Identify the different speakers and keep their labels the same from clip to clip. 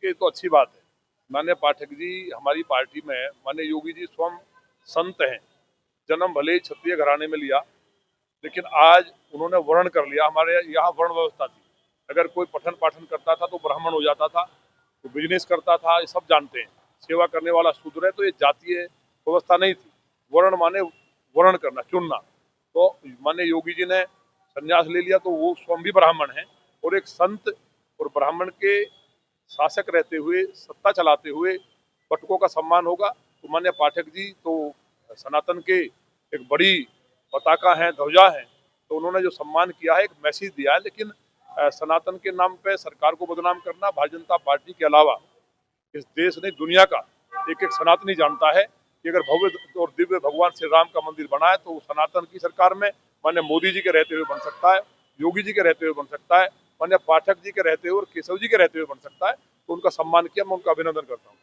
Speaker 1: ये तो अच्छी बात है। माननीय पाठक जी हमारी पार्टी में, माननीय योगी जी स्वयं संत हैं। जन्म भले ही क्षत्रिय घराने में लिया, लेकिन आज उन्होंने वर्ण कर लिया। हमारे यहाँ वर्ण व्यवस्था थी, अगर कोई पठन पाठन करता था तो ब्राह्मण हो जाता था, तो बिजनेस करता था, ये सब जानते हैं। सेवा करने वाला शूद्र है, तो ये जातीय व्यवस्था नहीं थी। वर्ण माने वर्ण करना, चुनना। तो माननीय योगी जी ने संन्यास ले लिया, तो वो स्वयं भी ब्राह्मण है और एक संत और ब्राह्मण के शासक रहते हुए, सत्ता चलाते हुए बटुकों का सम्मान होगा। तो माननीय पाठक जी तो सनातन के एक बड़ी पताका है, ध्वजा है, तो उन्होंने जो सम्मान किया है, एक मैसेज दिया है। लेकिन सनातन के नाम पे सरकार को बदनाम करना भारतीय जनता पार्टी के अलावा इस देश ने, दुनिया का एक एक सनातनी जानता है कि अगर भव्य और दिव्य भगवान श्री राम का मंदिर बना है तो सनातन की सरकार में माननीय मोदी जी के रहते हुए बन सकता है, योगी जी के रहते हुए बन सकता है, माननीय पाठक जी के रहते हुए और केशव जी के रहते हुए बन सकता है। तो उनका सम्मान किया, मैं उनका अभिनंदन करता हूँ।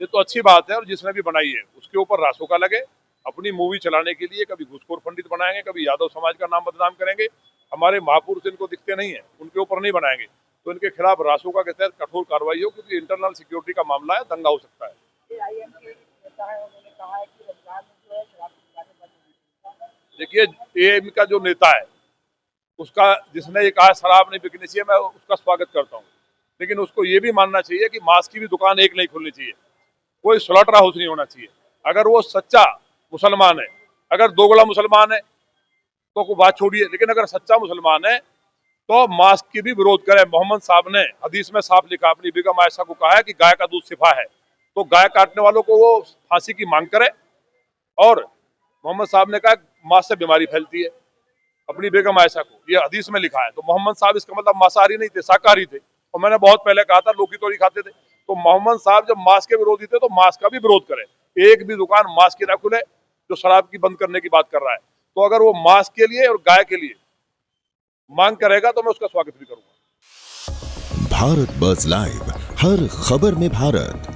Speaker 1: ये तो अच्छी बात है, और जिसने भी बनाई है उसके ऊपर रासोका लगे। अपनी मूवी चलाने के लिए कभी घुसखोर पंडित बनाएंगे, कभी यादव समाज का नाम बदनाम करेंगे। हमारे महापुरुष इनको दिखते नहीं है, उनके ऊपर नहीं बनाएंगे। तो इनके खिलाफ रासोका के तहत कठोर कार्रवाई हो, क्योंकि इंटरनल सिक्योरिटी का मामला है, दंगा हो सकता है। देखिए, एएम का जो नेता है, उसका जिसने ये कहा शराब नहीं बिकनी चाहिए, मैं उसका स्वागत करता हूँ। लेकिन उसको ये भी मानना चाहिए कि मांस की भी दुकान एक नहीं खुलनी चाहिए, कोई स्लॉटर हाउस नहीं होना चाहिए। अगर वो सच्चा मुसलमान है, अगर दोगला मुसलमान है तो बात छोड़िए, लेकिन अगर सच्चा मुसलमान है तो मांस की भी विरोध करे। मोहम्मद साहब ने हदीस में साफ लिखा, अपनी बेगम आयशा को कहा है कि गाय का दूध शिफा है, तो गाय काटने वालों को वो फांसी की मांग करे। और मोहम्मद साहब ने कहा मांस से बीमारी फैलती है, अपनी बेगम आयशा को, ये हदीस में लिखा है। तो मोहम्मद साहब इसका मतलब मांसाहारी नहीं थे, शाकाहारी थे। और मैंने बहुत पहले कहा था लौकी तोरी खाते थे। तो मोहम्मद साहब जब मांस के विरोधी थे तो मांस का भी विरोध करें। एक भी दुकान मांस की ना खुले जो शराब की बंद करने की बात कर रहा है। तो अगर वो मांस के लिए और गाय के लिए मांग करेगा तो मैं उसका स्वागत भी करूंगा।
Speaker 2: भारत बज़ लाइव, हर खबर में भारत।